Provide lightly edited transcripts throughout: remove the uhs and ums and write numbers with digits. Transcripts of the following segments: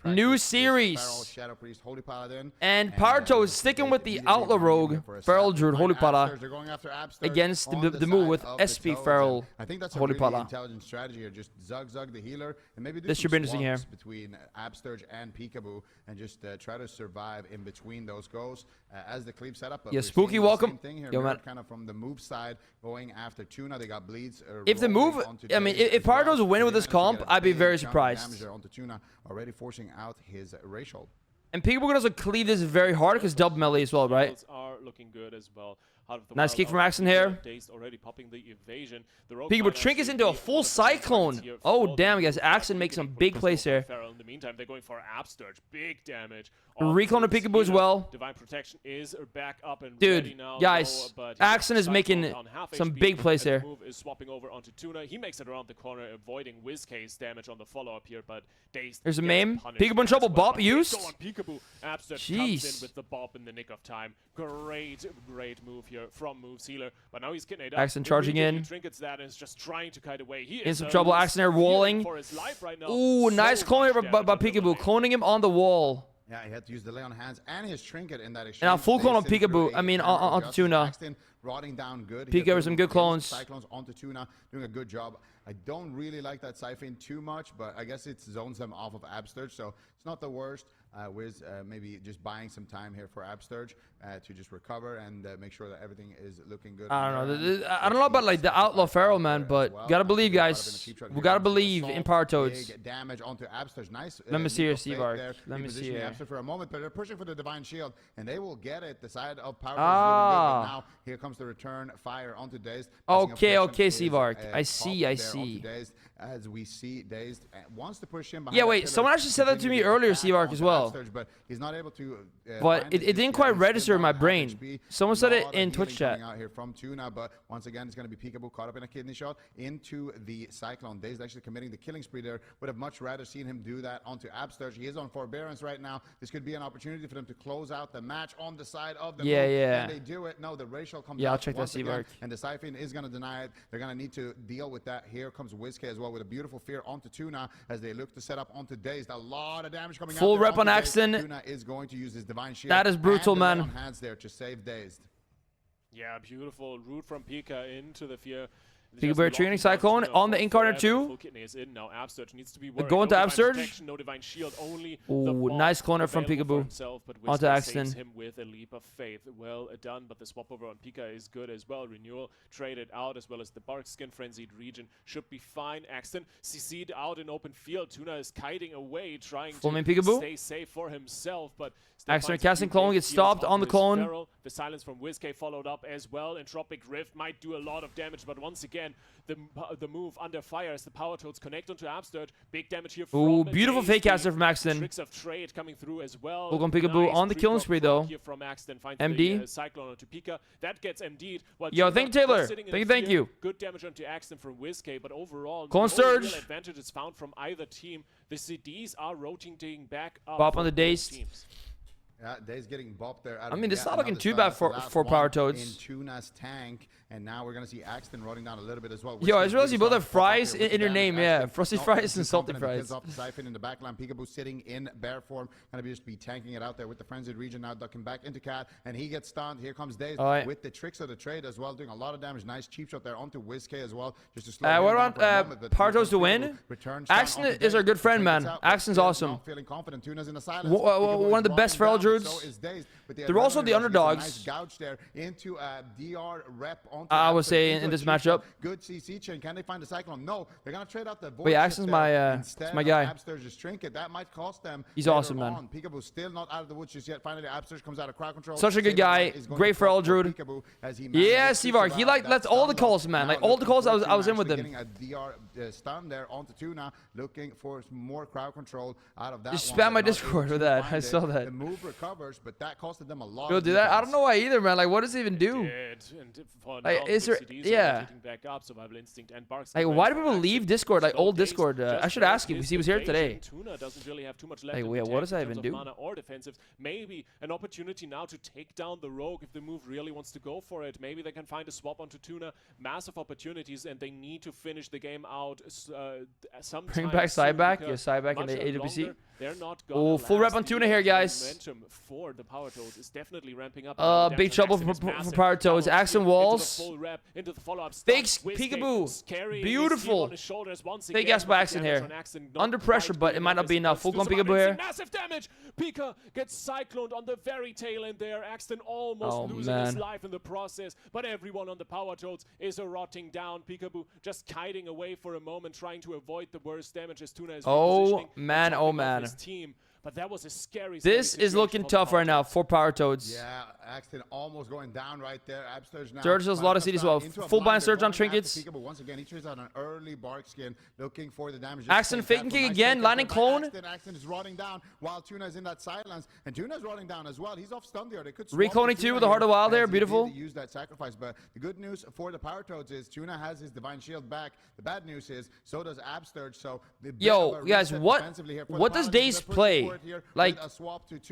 new series. And Parto is sticking with the Outlaw Rogue, Feral Druid, Holy Pala, against the move with SP Feral, I think that's a Holy really Pala. intelligent strategy here. Just zug the healer, and maybe do This some should be interesting here. swaps between Absturge and Pikaboo, and just try to survive in between those goals as the cleave setup. Yeah, Spooky, welcome. Yo, man. Kind of from the move side, going after Tuna. They got bleeds. If the move, I mean, if Parto's winning with this comp, I'd be very surprised. Onto Tuna, already forcing out his racial. And Pikaboo can also cleave this very hard because double melee as well, right? Are looking good as well. Nice kick from Axton here. Pikaboo trinkets into a full Cyclone. Oh, damn, guys. Axton makes some big plays here. In the meantime, they're going for Absturge. Big damage. Recon to Pikaboo as well. Divine Protection is back up and dude, ready now, guys, Axton is making some big plays here. Move is swapping over onto Tuna. He makes it around the corner, avoiding WizK's damage on the follow-up here, but there's a meme. Pikaboo in trouble. Bop used. Pikaboo. Absturge comes in with the bop in the nick of time. Great move here from Moves Healer, but now he's getting it up. Axton charging in. Trinkets that and is just trying to kite away. He in some trouble. Axton there walling. Ooh, nice clone here by Pikaboo, cloning him on the wall. Yeah, he had to use the lay on hands and his trinket in that exchange. And now full clone on Pikaboo. I mean, onto Tuna. Rotting down good. Pikaboo with some good clones. Cyclones onto Tuna, doing a good job. I don't really like that Siphon too much, but I guess it zones them off of Absturge, so it's not the worst. Wiz maybe just buying some time here for Absturge to just recover and make sure that everything is looking good. I don't know. I don't know about like the Outlaw Feral, man, but gotta believe, guys. We gotta believe in Partoads. Big damage onto Absturge. Nice. Let me see your Steve-Arc. Let me see here. For a moment, but they're pushing for the Divine Shield, and they will get it. The side of Power Ah. is really good, but now here comes the return fire onto Dazed. Okay, Steve-Arc. I see. As we see, Dazed wants to push him. Yeah, wait. Someone actually said that to me earlier, Steve-Arc, as well. But he's not able to. But it didn't quite register in my brain. Someone said it in Twitch chat. Out here from Tuna, but once again, it's going to be Pikaboo caught up in a kidney shot into the Cyclone. Dazed actually committing the killing spree there. Would have much rather seen him do that onto Absturge. He is on forbearance right now. This could be an opportunity for them to close out the match on the side of the move. Yeah. And they do it. No, the racial comes Yeah, out I'll check that once again, Steve-Arc. and the Siphon is going to deny it. They're going to need to deal with that. Here comes WizK as well with a beautiful fear onto Tuna as they look to set up onto Dazed. A lot of damage coming out. Full rep on Axton. Tuna is going to use his Divine Shield. That is brutal, man. On hands there to save Dazed. Yeah, beautiful route from Pika into the fear. Pikaboo training Cyclone on the Incarnate too. Now Absturge needs to be Going to Absturge. No Divine Shield, only ooh, nice cloner from Pikaboo. Onto Axton. Him with a leap of faith. Well done, but the swap over on Pika is good as well. Renewal traded out as well as the Bark Skin Frenzied region should be fine. Axton CC'd out in open field. Tuna is kiting away, trying to stay safe for himself, but Axton casting clone gets stopped on the clone. The silence from WizK followed up as well. Entropic Rift might do a lot of damage, but once again, the move under fire as the Power Toads connect onto Absturge. Big damage here from ooh, beautiful fake caster from Axton. Tricks of trade coming through as well. Look on Pikaboo on the killing spree though. Here from Axton finds MD. The, Cyclone onto Pika. That gets MD'd. Yo, thank you, Taylor. Thank you. Good damage onto Axton from WizK, but overall, Clone no surge. real advantage is found from either team. The CDs are rotating back up. Bop on the Dazed. Yeah, Dazed getting bopped there. I mean, it's not looking too bad for Power Toads. In Tuna's tank, and now we're gonna see Axton rolling down a little bit as well. Yo, I just realized you both have fries in your name, yeah. Frosty fries and salted fries. Off the Siphon in the backline. Pikaboo sitting in bear form, gonna just be tanking it out there with the frenzied region now, ducking back into Cat, and he gets stunned. Here comes Dazed with the tricks of the trade as well, doing a lot of damage. Nice cheap shot there onto WizK as well, just to slow what about Partos to win? Axton is our good friend, man. Axton's awesome. Feeling confident. Tuna's in the silence. One of the best feral druids. They're also the underdogs. I would say in this matchup. Good CC chain. Can they find the Cyclone? No. They're gonna trade out the void. Wait, Axton's my guy. Absturge's trinket. That might cost them. He's awesome, man. Pikaboo still not out of the woods just yet. Finally, Absturge comes out of crowd control. Such a good guy. Great feral druid. Yeah, Steve-Arc. He lets all the calls, man. Like all the calls, I was in with him. Getting a DR stun there onto Tuna, looking for more crowd control out of that. Just spam my Discord with that. I saw that. The move recovers, but that costed them a lot. Go do that. I don't know why either, man. Like, what does it even do? Like, is there? Yeah. Like, why do people leave Discord? Like old Discord. I should ask him because he was here today. Tuna doesn't really have too much left Like, in yeah, the what tank does that in even terms of do? mana or defensive. Maybe an opportunity now to take down the rogue if the move really wants to go for it. Maybe they can find a swap onto Tuna. Massive opportunities, and they need to finish the game out. Bring back Cyback. Yeah, Cyback in the AWC. Oh, full rep on Tuna here, guys. Momentum for the Power Toads is definitely ramping up. Big trouble for Power Toads. Axon Walls. Fakes Pikaboo. Beautiful. Fake ass by Axon here. Under pressure, but it might not be enough. Full clone Pikaboo here. Massive damage. Pika gets cycloned on the very tail end there. Axton almost losing his life in the process, but everyone on the Power Toads is rotting down. Pikaboo just kiting away for a moment, trying to avoid the worst damage as Tuna is oh man. his team. But that was a scary. This is looking tough right now for Power Toads. Yeah, Axton almost going down right there. Absurge now. Surge does a lot of CD as well. Full bind Surge on trinkets. Once again, he tries out an early bark skin, looking for the damage. Axton faking kick again, landing clone. Axton is rotting down while Tuna is in that silence, and Tuna is rotting down as well. He's off stun there. They could recloning too with the Heart of Wild there. Beautiful. Use that sacrifice, but the good news for the Power Toads is Tuna has his Divine Shield back. The bad news is so does Absurge. So yo, guys, what does Daze play? Like,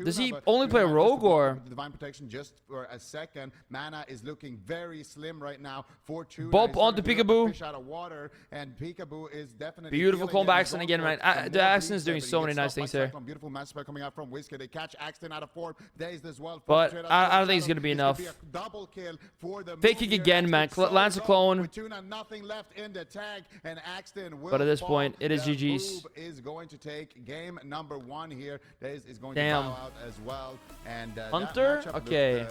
does he only play Rogue or Divine Protection just for a second? Mana is looking very slim right now for Tuna. Bump onto Pikaboo. Fish out of water, and Pikaboo is definitely beautiful clone by Axton again, man. The Axton is doing so many nice things here. Beautiful match spell coming out from Whiskey. They catch Axton out of form. Dazed as well. But I don't think it's gonna be enough. Double kill for the fake kick again, man. Lance a clone. Tuna, nothing left in the tag, and Axton will but at this fall. point, it is GG's. Is going to take game number 1 here. Daze is going Damn. to bow out as well. And Hunter, okay.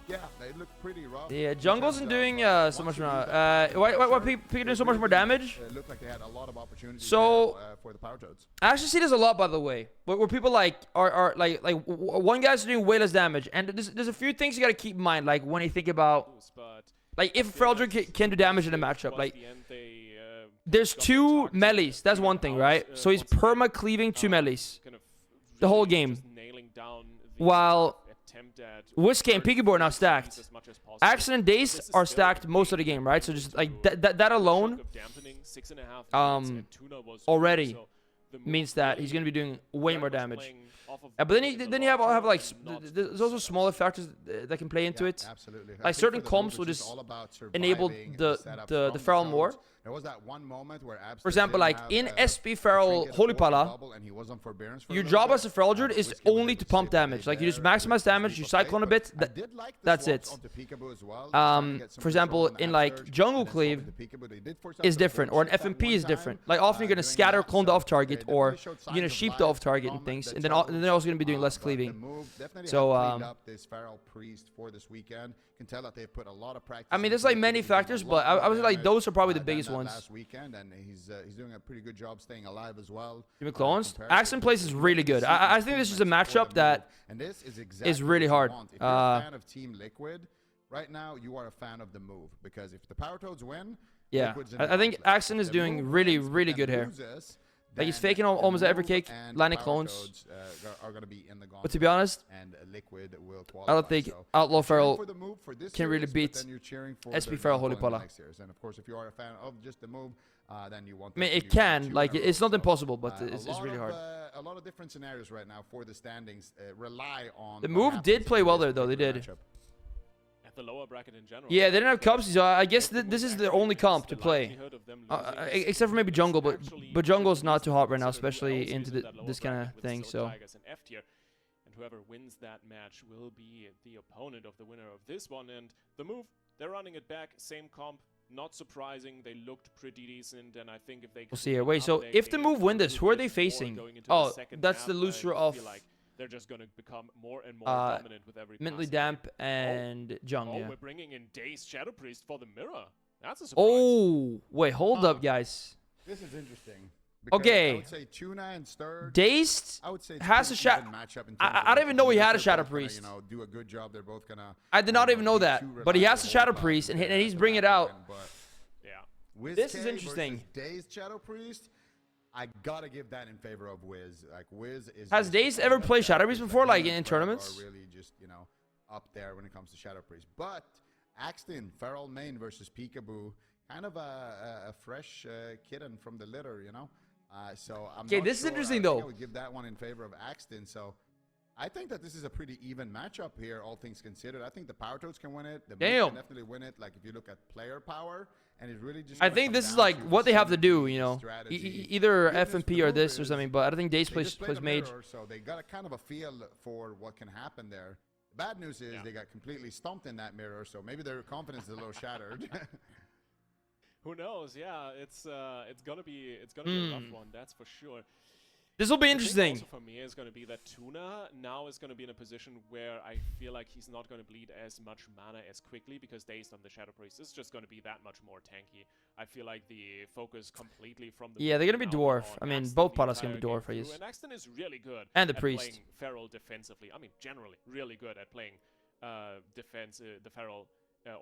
Yeah, they look pretty rough. Yeah, Jungle's isn't doing so much more. Why Pika doing so much more damage? It looked like they had a lot of opportunities so for the Power Toads. I actually see this a lot, by the way, where people like are like one guy's doing way less damage, and there's a few things you gotta keep in mind, like when you think about like if Feldrick can do damage in a matchup, like. There's 2 melees. That's one thing, right? So he's perma-cleaving 2 melees the whole game. While Whiskey and Pikaboo are now stacked. Axton and Daze are stacked most of the game, right? So just like that alone already means that he's going to be doing way more damage. But then you have like there's also smaller factors that can play into it. Absolutely. Like certain comps will just enable the Feral more. There was that one moment where for example, like in SP Feral Holy Pala, your job as a Feral Druid is only to pump damage. Like you just maximize damage, you cyclone a bit, that's it. For example, in like Jungle Cleave is different, or an FMP is different. Like often you're gonna scatter clone the off target, or you're gonna sheep the off target and things, and then they're also gonna be doing less cleaving. So this Feral Priest for this weekend. Can tell that they've put a lot of practice. I mean, there's like many factors, but I was like those are probably the biggest ones. Last weekend, and he's doing a pretty good job staying alive as well. Even clones, Axton plays is really good. I think this is a matchup that is really hard. If you're a fan of Team Liquid right now, you are a fan of the move, because if the Power Toads win, yeah, I think Axton is doing really good here. Like he's faking almost every kick, landing clones. But to be honest, I don't think Outlaw Feral can really beat SP Feral Holy Pala. And of course, if you are a fan of just the move, then you want. I mean, it can. Like it's not impossible, but it's really hard. A lot of different scenarios right now for the standings rely on. The move did play well there, though. They did. The lower bracket in general. Yeah, they didn't have comps, so I guess this is their only comp to play. Except for maybe Jungle, but Jungle's not too hot right now, especially into this kind of thing. So. And whoever wins that match will be the opponent of the winner of this one. And the move, they're running it back, same comp. Not surprising, they looked pretty decent, and I think if they. We'll see here. Wait, so if the move win this, who are they facing? Oh, that's the loser of. They're just going to become more and more dominant with every Mentally Damp and Jung, yeah. We're bringing in Daze Shadow Priest for the mirror. That's a surprise. Oh, wait, hold up, guys. This is interesting. Okay. I would say Tuna and Sturge. Dazed has a Shadow. I don't even know he had a Shadow Priest. Do a good job. They're both gonna. I did not even know that, but he has a Shadow Priest, and he's bringing it out. Yeah. This is interesting. Dazed Shadow Priest. I gotta give that in favor of Wiz. Like Wiz is. Has just Daze one ever of the played Shadow characters Priest that before, him like and in Pharrell tournaments? Are really just up there when it comes to Shadow Priest. But Axton, Feral main versus Pikaboo, kind of a fresh kitten from the litter, So I'm Okay, not this is sure. interesting, I think though. I would give that one in favor of Axton. So I think that this is a pretty even matchup here, all things considered. I think the Power Toads can win it. The Moose Damn. can definitely win it. Like if you look at player power, and it really just. I gonna think come this is down like to what they have to do, synergy, strategy. Either Goodness, FMP the or move this or is something. But I don't think Daze they plays just played a mage. mirror, so they got a kind of a feel for what can happen there. The bad news is they got completely stomped in that mirror, so maybe their confidence is a little shattered. Who knows? Yeah, it's gonna be a rough one, that's for sure. This will be The thing interesting. also for me is going to be that Tuna now is going to be in a position where I feel like he's not going to bleed as much mana as quickly because Dazed on the Shadow Priest is just going to be that much more tanky. I feel like the focus completely from the Yeah, they're gonna be now dwarf. on I mean, Axton both the products gonna entire be game dwarf, I through, guess. And Axton is really good And the at priest. playing Feral defensively. I mean, generally really good at playing defense, the Feral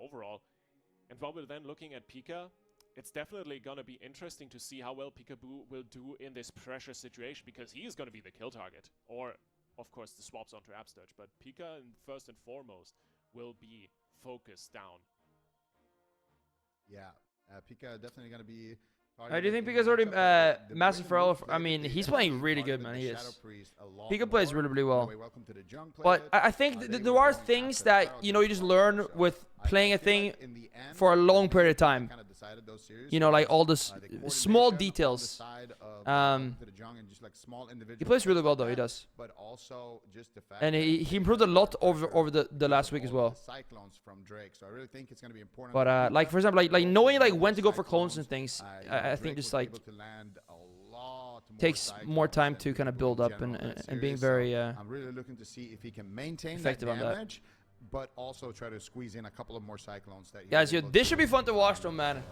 overall. And while we're then looking at Pika, it's definitely going to be interesting to see how well Pikaboo will do in this pressure situation, because he is going to be the kill target. Or, of course, the swaps onto Absturge. But Pika, first and foremost, will be focused down. Yeah, Pika definitely going to be. I do think Pika's already massive Feral. I mean, he's playing really good, man. He is. Pika plays really, really well. But I think there are things that you just learn with playing a thing for a long period of time. Like all this small details. He plays really well, though. He does. And he improved a lot over the last week as well. But like for example, like knowing like when to go for clones and things, I think just like takes more time to kind of build up and being very I'm really looking to see if he can maintain effective that on that. damage, but also try to squeeze in a couple of more cyclones. That Guys, this should be fun to watch, though, man.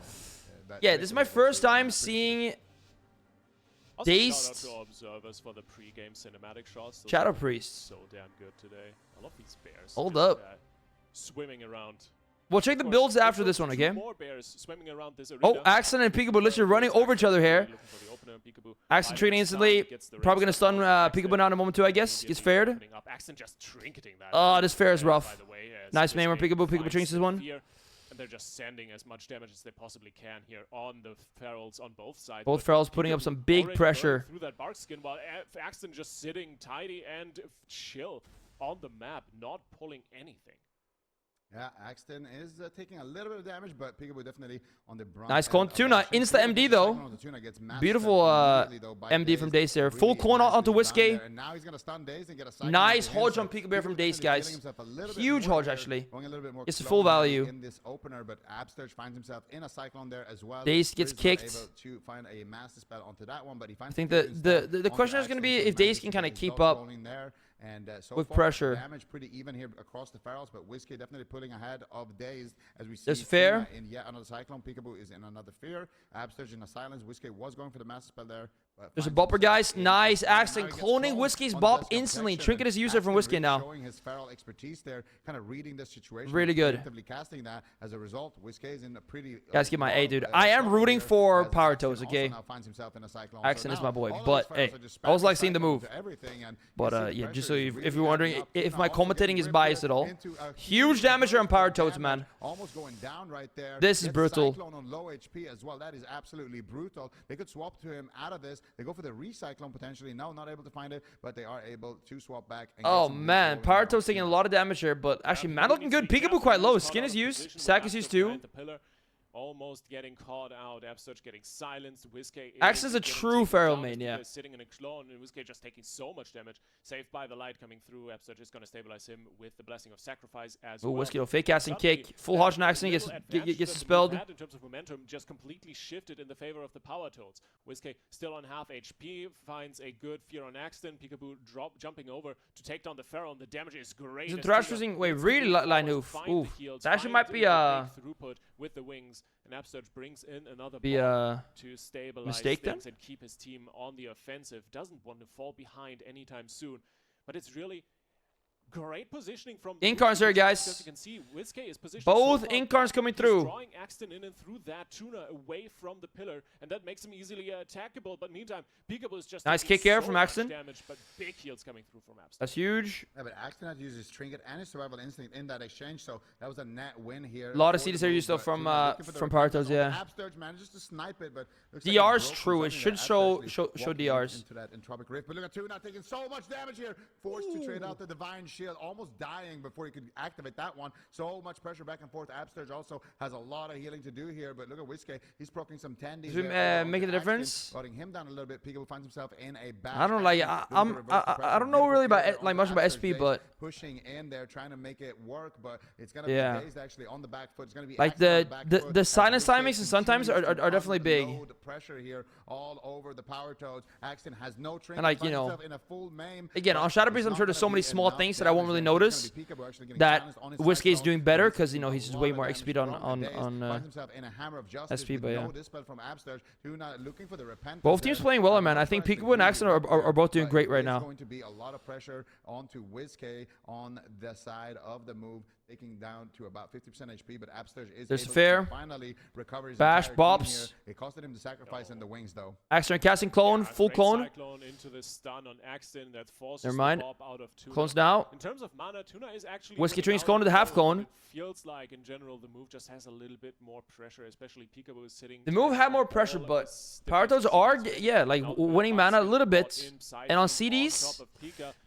Yeah, this is my first time seeing Also, Dazed shout out to observers for the pre-game cinematic shots. Those Shadow are Priest. So damn good today. I love these bears. Hold just, up. Swimming around. We'll check the builds after this one, okay? More bears swimming around this arena. Oh, Axton and Pikaboo literally running over each other here. Axton treating instantly. Probably gonna stun Pikaboo now in a moment too, I guess. Gets fared. Axton just trinketing that. Oh, this fair is rough. By the way, Nice man from Pikaboo. Pikaboo trinks this one. And they're just sending as much damage as they possibly can here on the Ferals on both sides. Both Ferals putting up some big pressure. Through that bark skin, while Axton just sitting tidy and chill on the map, not pulling anything. Yeah, Axton is taking a little bit of damage, but Pikaboo definitely on the bronze. Nice clone Tuna. Insta MD though. Beautiful MD from Daze there. Full clone onto Whiskey. Nice hodge on Pikaboo from Daze, guys. Huge hodge actually. It's full value. In this opener, but Absturge finds himself in a cyclone there as well. Daze gets kicked. Able to find a master spell onto that one, but he finds I think the question is going to be if Daze can kind of keep up with pressure. Damage pretty even here across the Ferals, but Whiskey definitely pulling ahead of Dazed as we see. That's fair. In yet another cyclone. Pikaboo is in another fear. Absturge in a silence. Whiskey was going for the master spell there. There's a bopper, guys. Nice. Axton cloning Whiskey's bop instantly. Trinket is user from Whiskey now. Showing his feral expertise there, kind of reading the situation. Really good. Effectively casting that. As a result, Whiskey is in a pretty. Guys, give my A, dude. I am rooting for Power Toads, okay? Axton is my boy, but hey, I was like seeing the move. But yeah, just so if you're wondering if my commentating is biased at all, huge damage here on Power Toads, man. Almost going down right there. This is brutal. Cyclone on low HP as well. That is absolutely brutal. They could swap to him out of this. They go for the recyclone potentially. No, not able to find it, but they are able to swap back. And oh man, Power Toads taking a lot of damage here, but actually man looking good. Pikaboo quite low. Skin is used. Stack is used too. Almost getting caught out. Absturge getting silenced. Whiskey Axton's a true feral main, yeah. Sitting in a clone, and Whiskey just taking so much damage. Saved by the light coming through. Absturge is going to stabilize him with the blessing of sacrifice as well. Whiskey will fake casting kick. Full hodge and Axton gets dispelled. In terms of momentum, just completely shifted in the favor of the Power Toads. Whiskey still on half HP, finds a good fear on Axton. Pikaboo jumping over to take down the feral, and the damage is great. The Thrash using really line hoof. Ooh, that actually might be throughput with the wings. And Absturge brings in another bomb to stabilize mistake things and keep his team on the offensive. Doesn't want to fall behind anytime soon. But it's really Great positioning from the Incarns here, guys. As you can see, Whiskey is positioned Both so far Incarns back, coming he's through. drawing Axton in and through that Tuna away from the pillar, and that makes him easily attackable. But meantime, Pikaboo is just Nice taking kick here so from much Axton. damage, but big heals coming through from Axton. That's huge. Yeah, but Axton had to use his trinket and his survival instinct in that exchange, so that was a net win here. A lot of for the CDs are move, used though but from Tuna looking for the Partos, repentance. yeah. Absturge manages to snipe it, but looks like he DR's broke true. It something should there. show Absturge walking DRs. into that entropic rift, but look at Tuna taking so much damage here, forced to trade out the divine shield, almost dying before he could activate that one. So much pressure back and forth. Absturge also has a lot of healing to do here, but look at Whiskey. He's proccing some tandies. Is he making a difference? Putting him down a little bit. Pikaboo finds himself in a bad. I don't like. I don't know really about like much about SP, but pushing in there, trying to make it work, but it's gonna be Dazed actually on the back foot. It's gonna be like the silence timings and sometimes are definitely big. The pressure here all over the power toads. Axton has no trinket. And like, you know, in a full maim, again on Shadow Breeze, I'm sure there's so many small things that I won't really notice that Whiskey is doing better because you know he's just way more XP on SP, but yeah. Both teams playing well, man. I think Pikaboo and Axton are both doing great right now. Going to be a lot of pressure onto Whiskey on the side of the move, taking down to about 50% HP, but Absturge is There's able fair. to finally recover his Bash, entire team bops. here. It costed him the sacrifice and the wings, though. Axton casting clone, full great clone. Cyclone into the stun on Axton that forces Never mind. the Bob out of Tuna. Clones now. In terms of mana, Tuna is actually Whiskey winning Tree's out clone to the half well, clone. but it feels like in general the move just has a little bit more pressure, especially Pikaboo is sitting. The move had more pressure, but Partos are like winning mana a little bit, and on CDs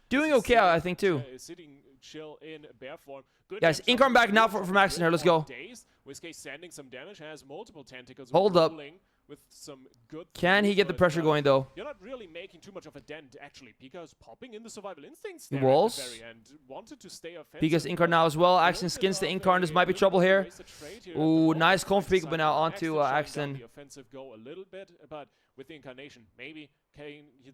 doing okay, I think too. Sitting chill in bear form. Good Guys, damage Incarn on back now Whiskey from Axton here. Let's go. Dazed. Whiskey sending some damage, has multiple tentacles. Hold up. rolling with some good. Can he get the pressure going though? You're not really making too much of a dent, actually. Pika is popping in the survival instincts The there walls. at the very end. Wanted to stay offensive. Pika's Incarn now as well. Axton skins the Incarn. This might be trouble here. Ooh, nice clone for Pikaboo now onto Axton. The offensive go a little bit, but with the incarnation, maybe.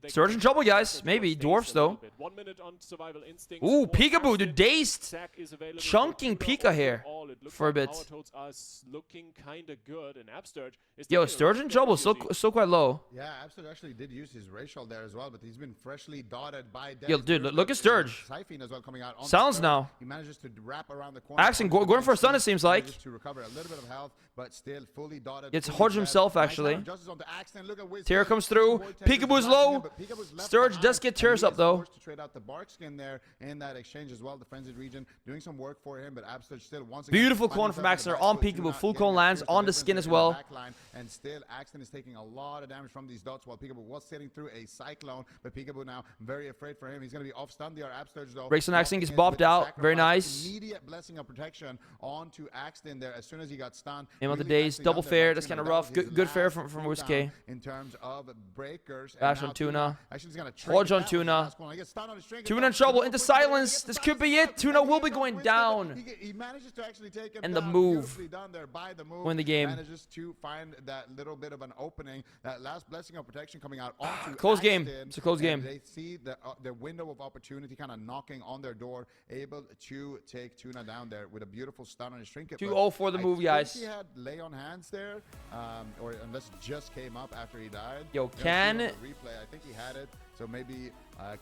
Surge in trouble, guys. Maybe. Dwarfs, though. 1 minute on survival instincts. Ooh, for Pikaboo, the Axton. dazed. Sack is available Chunking for Tuna Pika here overall. It looks for a like bit. Power Toads are looking kind of good, and Absturge is Yo, taking a Sturge in little trouble. bit So quite low. Yeah, Absturge actually did use his racial there as well, but he's been freshly dotted by Yo, dude, look at Sturge. Siphon as well coming out on Sounds Sturge. now. He manages to wrap around the corner. Axton going for a stun, it seems like. Manages to recover a little bit of health, but still fully dotted. Gets fully Hodge dead. himself, Nice actually. amount of justice onto Axton. Look at Wiz Tear here. comes through. Void Tenders Pikaboo's blocking low. him, but Pikaboo's left Sturge behind, does get and tears he up, is though. forced to trade out the bark skin there in that exchange as well. The frenzied region doing some work for him, but Absturge still once again. Beautiful finding clone from himself Axton in the on back foot, Pikaboo. Tuna Full getting clone a lands pierce on the difference skin in as the well. back line, and still Axton is taking a lot of damage from these dots while Pikaboo was sitting through a cyclone, but Pikaboo now very afraid for him. He's going to be off stun. The Absturge though. Breaks on Axton, gets locking in with bopped the out. Very sacrifice. nice. Immediate blessing of protection onto Axton there as soon as he got stunned. Aim on the Really days. Axton Double got there, fair. but That's kind of that rough. was his Good fair last from cooldown Whiskey. in terms of breakers. And Bash now on Tuna. Actually, he's going to Hodge on Tuna. Tuna in trouble. Into silence. This could be it. Tuna will be going down. He manages to actually take him And the down. move. Beautifully done there by the move. Win the game. Manages to find that little bit of an opening. That last blessing of protection coming out onto Close game. Axton, It's a close and game. They see the window of opportunity kind of knocking on their door, able to take Tuna down there with a beautiful stun on his trinket. 2-0 for the I move, think guys. he had lay on hands there, or unless it just came up after he died. Yo, Let's see can- on the replay? I think he had it, so maybe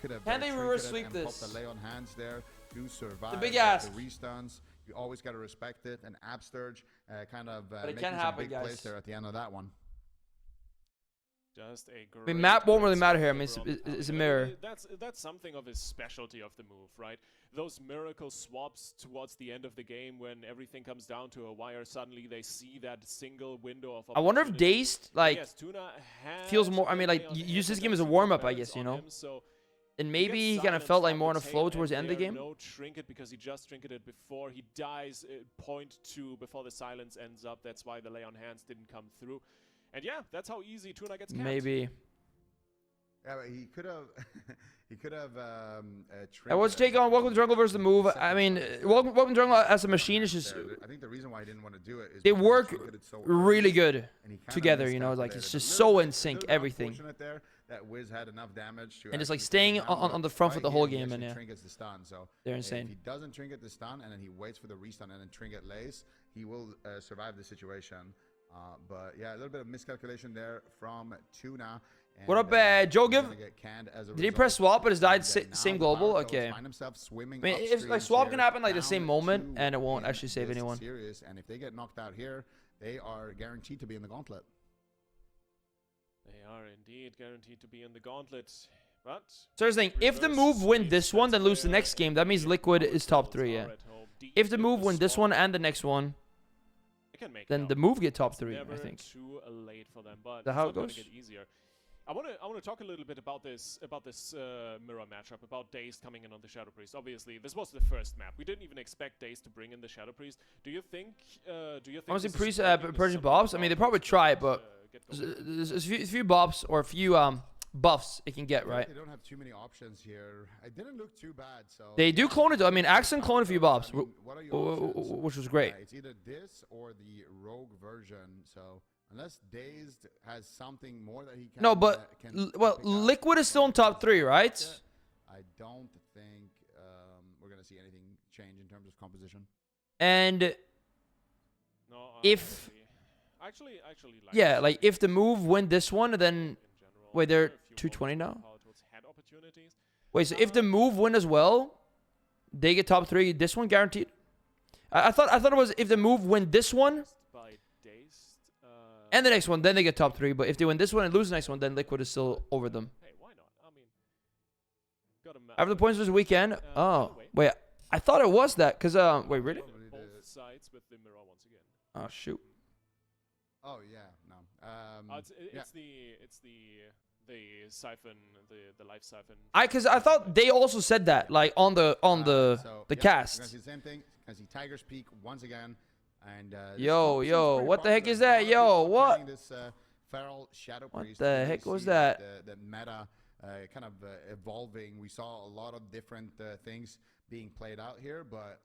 could have. Can they trinketed reverse sweep and this? popped the lay on hands there to survive. The big but ask. The restuns, you always got to respect it. And Absturge kind of it making can some happen, big guys. plays there at the end of that one. Just a great. I mean, map won't really great matter here. I mean, from it's a Power. mirror. That's something of his specialty of the move, right? Those miracle swaps towards the end of the game when everything comes down to a wire. Suddenly they see that single window of. I wonder if opportunity. Dazed like Yes, Tuna feels had more. I mean, like Lay on use this hands game as a and warm up, I balance guess. You on know. him, so And he maybe gets he kind of silence felt like from more on the a flow tail, towards the and end of the there game. No trinket because he just trinketed before he dies. Point 2 before the silence ends up. That's why the lay on hands didn't come through. And yeah, that's how easy Tuna gets capped. Maybe. Yeah, but he could have. He could have. I was take on Welcome to Jungle versus the move. I mean, Welcome to Jungle as a machine is just I think the reason why I didn't want to do it is they because he work trinketed so really early, good and he kinda together. You know, like miscalculated. it's A just little so bit- in sync, little bit everything. unfortunate there that Wiz had enough damage to And just like actually take staying it down, on but the front foot right the whole here, he game, and actually yeah, trinkets the stun. So they're if insane. he doesn't trinket the stun and then he waits for the restun and then trinket lays, he will survive the situation. But yeah, a little bit of miscalculation there from Tuna. What up, And, Joe he's Give? gonna get canned as a Did he result. press swap but his died And now same the global? Power Toads Okay. find themselves swimming I mean, if like upstream swap here, can happen like the same down moment 2 and it won't in actually save this anyone. series, and if they get knocked out here, they are guaranteed to be in the gauntlet. They are indeed guaranteed to be in the gauntlet. But So here's the thing, if the move win this one, then lose the next game, that means Liquid is top 3, yeah. If the move win this one and the next one, then the move get top 3, I think. Too late for them, but Is that how it's it not goes? gonna get easier. I wanna talk a little bit about this mirror matchup, about Daze coming in on the Shadow Priest. Obviously, this was the first map. We didn't even expect Daze to bring in the Shadow Priest. Do you think? Honestly, this is Priest, working? Is Persian something Bobs, I mean, they about probably this try it, that, but get going? there's a few bobs or a few buffs it can get, right? They don't have too many options here. I didn't look too bad, so They do clone it though. I mean, Axon cloned a few bobs, I mean, what are your options? which was great. It's either this or the rogue version. So unless Dazed has something more that he can. No, but well, pick up, Liquid is still in top 3, right? I don't think we're gonna see anything change in terms of composition. And No, if- actually like yeah, this. like if the move win this one, then In general, wait, there they're are a few 220 moments now? where Power Toads had opportunities. wait. So if the move win as well, they get top 3. This one guaranteed. I thought it was if the move win this one By Dazed, and the next one, then they get top 3. But if they win this one and lose the next one, then Liquid is still over them. Hey, why not? I mean, got a map. After the points this weekend. by Oh, the way, wait. I thought it was that because wait, really? Probably both the- sides with the mirror once again. Oh shoot. Oh yeah, no. It's the siphon, the life siphon. Because I thought they also said that like on the so, the yeah, We're cast. gonna see the same thing. We're gonna see Tiger's Peak once again, and this Yo, comp seems yo, pretty what the heck popular. is A lot that? of Yo, people are what? playing This Feral Shadow What Priest. the We really heck was see that? The meta kind of evolving. We saw a lot of different things being played out here, but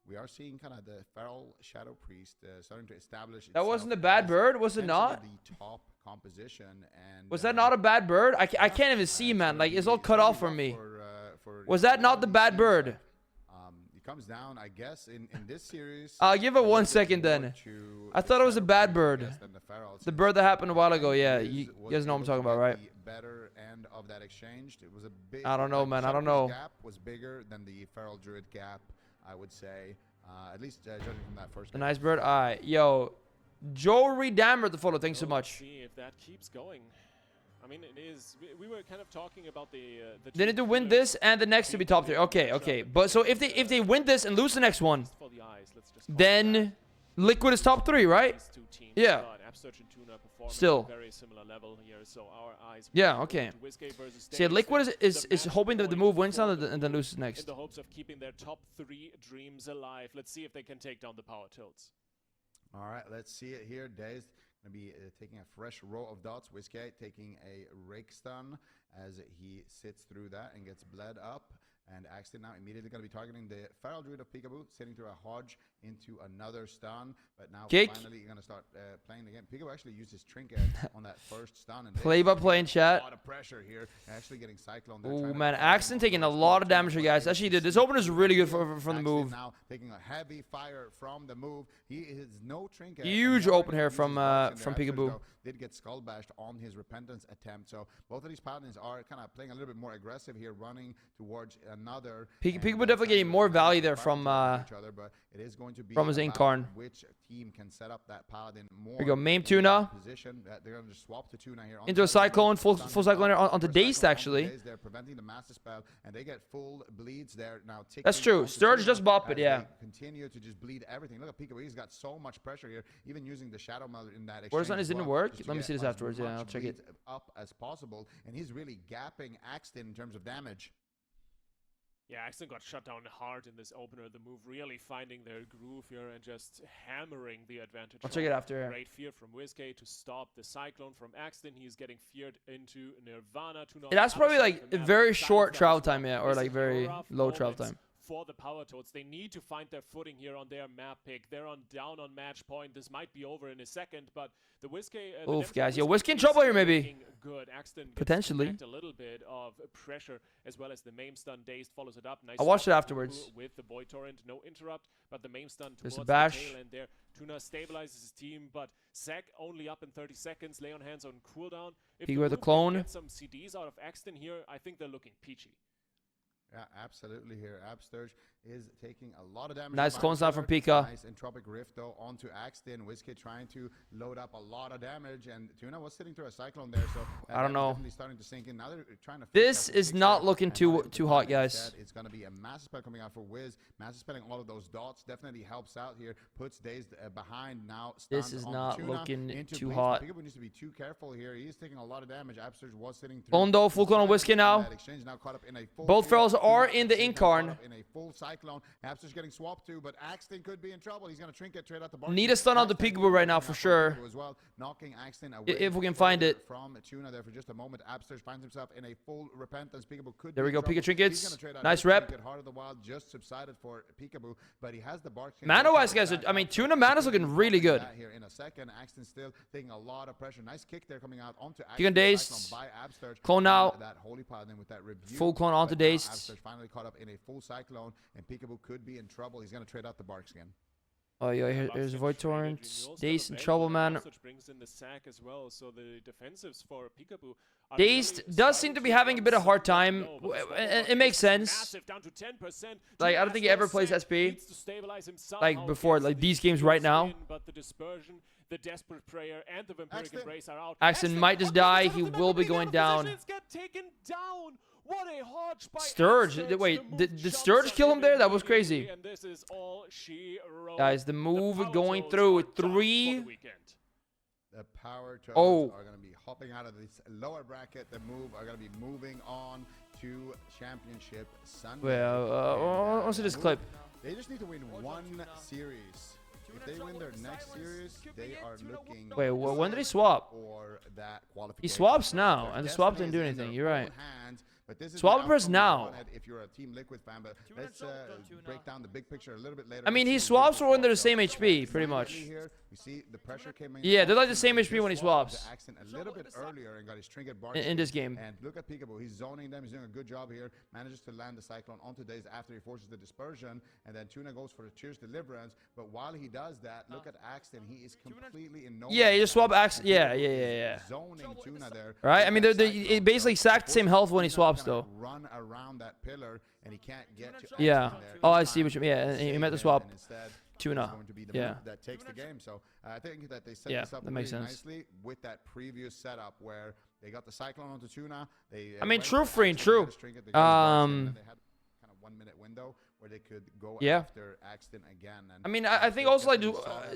we are seeing kind of the Feral Shadow Priest starting to establish. That wasn't a itself bad as bird, was it potentially not? The top composition, and Was that not a bad bird? I can't even see, man. Like it's all cut off from me. Was that not the bad bird? It comes down, I guess, in this series. I'll give it a 1 little bit second more then. to I the thought it was a Shadow bad Priest, I bird. guess, than the Feral, The since bird that happened a while ago. Yeah, Wiz you was guys know what I'm able talking to about, get right? the better end of that exchange. It was a big. I don't know, man. I Shadow don't Priest know. Gap was bigger than the Feral Druid gap, I would say. At least judging from that first. The game. nice bird. All right, yo, Joe Dammer the follow. Thanks so Well, let's much. see if that keeps going. I mean, it is. We were kind of talking about the. They need to win this and the next to be top 3. Okay, okay. But so if they win this and lose the next one, For the eyes, let's just call it then Liquid is top 3, right? these two teams, Yeah. but Upsurge and Tuna performing Still. at a very similar level here, so our eyes. Yeah, will go okay. to Whiskey versus See, Daze, Liquid and is the match hoping that the point move wins for now the and then move loses in next. the hopes of keeping their top 3 dreams alive. Let's see if they can take down the Power Toads. All right, let's see it here. Dazed going to be taking a fresh row of dots. Whiskey taking a rake stun as he sits through that and gets bled up. And Axton now immediately going to be targeting the Feral Druid of Pikaboo, sitting through a Hodge into another stun. But now Kick. finally going to start playing the game. Pikaboo actually used his trinket on that first stun. And Play by play in chat. A lot of pressure here. Actually getting Cyclone there. Oh trying to man, cut him Axton off taking a first. lot of damage But here, guys. AWC Actually, this opener is really good from the Axton move. now taking a heavy fire from the move. He is no trinket. Huge and he open here already from, uses buffs in from there. Axton, Pikaboo. though, did get skull bashed on his repentance attempt. So both of these paladins are kind of playing a little bit more aggressive here, running towards another. Pikaboo definitely getting more value there from each other, but it is going to be from his about Incarn. which team can set up that paladin more. we go, Mame in Tuna. that position. They're going to just swap to Tuna here on Into a Cyclone, full Cyclone here onto Dazed, actually. They're preventing the master spell, and they get full bleeds there now. That's ticking true. onto Sturge Tuna just bop it, as yeah. they continue to just bleed everything. Look at Pikaboo. He's got so much pressure here, even using the Shadow Meld in that exchange. Where's that? as Didn't well, work? just to Let me get see this as afterwards. Yeah, much I'll check it. bleeds up as possible, and he's really gapping Axton in terms of damage. Yeah, Axton got shut down hard in this opener. The move really finding their groove here and just hammering the advantage. I'll check it after. Great fear from Whiskey to stop the Cyclone from Axton. He's getting feared into Nirvana. That's probably like a very short travel time, yeah, or like very low travel time. for the Power Toads. They need to find their footing here on their map pick. They're down on match point. This might be over in a second, but the Whiskey... Oof, guys. Yo, Whiskey in trouble here, maybe. Good. Axton Potentially. a little bit of pressure, as well as the Maim Stun. Dazed follows it up. Nice. I watched it afterwards. With the Void Torrent. No interrupt, but the Maim Stun There's towards a bash. the tail end there. Tuna stabilizes his team, but Zac only up in 30 seconds. Lay on hands on cooldown. If He with the Blue clone. can get some CDs out of Axton here, I think they're looking peachy. Yeah, absolutely here. Absturge is taking a lot of damage. Nice clone sound from Pika. Nice Entropic Rift though onto Axton. Whiskey trying to load up a lot of damage, and Tuna was sitting through a cyclone there, so I don't know. Definitely starting to sink in. Now they're trying to. This is not looking too hot, guys. It's going to be a massive spell coming out for Wiz. Massive spelling all of those dots definitely helps out here. Puts Dazed behind now. This is not looking too hot. Pikaboo needs to be too careful here. He's taking a lot of damage. Absturge was sitting through. Bondo, full clone on Whiskey now. Exchange now caught up in a full Both ferals are in the Incarn. In a full cyclone. Absturge getting swapped to, but Axton could be in trouble. He's going to trinket trade out the bar. Need a stun on the Pikaboo right now for sure. As well, knocking Axton away If we can find it. from Tuna there for just a moment. Absturge finds himself in a full repentance. Pikaboo could. There we be go. in trouble. Pika trinkets. He's gonna trade out Nice his rep. trinket. Heart of the Wild just subsided for Pikaboo, but he has the bark. Mana-wise, guys, I mean, Tuna mana's looking really good. Here in a second, Axton still taking a lot of pressure. Nice kick there coming out onto He can Axton. Dazed. By Absturge. Clone now. That holy paladin with that review. Full clone onto Dazed. Absturge finally caught up in a full cyclone, and Pikaboo could be in trouble. He's going to trade out the bark skin. Oh, yeah, here's a Void Torrent. Dazed in trouble, man. Brings in the sack as well, so the defensives for Pikaboo are Dazed really does seem to be having a bit of a hard time. It makes sense. massive, down to 10%. Like, I don't think he ever plays SP. Needs to stabilize himself Like, out, before, gets like, the these games right skills now. in, but the dispersion, the desperate prayer, and the vampiric Axton. embrace are out. Axton might just die. He will be going down. Get taken down. What a hodge by Sturge. Axton. Wait, The move did jumps Sturge kill him there? That was immediately, crazy. and this is all she wrote. Guys, the The move Power going Toads through are with done for the 3. weekend. The Power Toads Oh. are going to be hopping out of this lower bracket. The move are going to be moving on to Championship Sunday. Well, let's see this clip. They just need to win one series. If they win their next series, they are looking. Wait, when did he swap? For that qualification. He swaps now, Their and the swap destiny didn't do is in anything. their You're right. own hands, but this is Swap the press outcome now. you wanted if you're a Team Liquid fan. But let's break down the big picture a little bit later. I mean, he Let's see swaps who when they're the swaps same out. HP, pretty much. Here, we see the pressure came in. Yeah, they're like the same He HP when he just swapped swaps. the Axton a little bit earlier and got his trinket bar In this game. And look at Pikaboo. He's zoning them. He's doing a good job here. Manages to land the Cyclone onto Daze after he forces the dispersion. And then Tuna goes for the Cheers Deliverance. But while he does that, look at Axton. He is completely in no. Yeah, you just swap Axton. Yeah. Zoning Tuna there. Right? I mean, That they Cyclone basically exact same health when he Tuna's swaps, gonna though. Run around that pillar, and he can't get to Yeah. Axton there Oh, in I see time what you mean. Yeah, to and he save meant to him, swap and instead, Tuna. it's going to be the Yeah. move that takes the game. So I think that they set Yeah, this up that makes really sense. nicely with that previous setup where they got the Cyclone onto Tuna. They I mean, went true, for free and Axton, they true. got a trinket, they got his bars in, and then they had kind of 1 minute window where they could go Yeah. after Axton again. And I mean, I think also, like,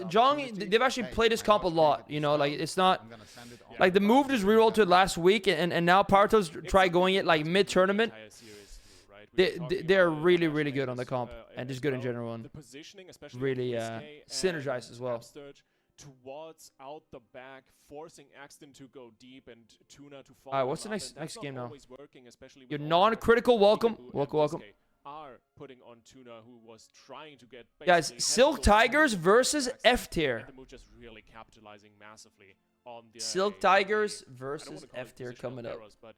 Jong, they've actually played this comp a lot. You know, like, it's not. I'm gonna send it on. Like, the move just rerolled to it last week, and now Partos try going it, like, mid-tournament. Entire series through, right? We were talking They're about really, Nash really good on the Vegas, comp, and as just good in well. general. And The positioning, especially really, with Whiskey synergize and as well. Absturge towards out the back, forcing Axton to go deep and Tuna to fall. Alright, what's the up, next- and that's next not game now? always working, especially Your with all the non-critical welcome. Pikaboo and Welcome. Whiskey are putting on Tuna, who was trying to get Guys, basically Silk head to toe Tigers with versus Axton, F tier. and the move just really capitalizing massively on the Silk Tigers I don't versus wanna call it F tier positional coming up. errors, but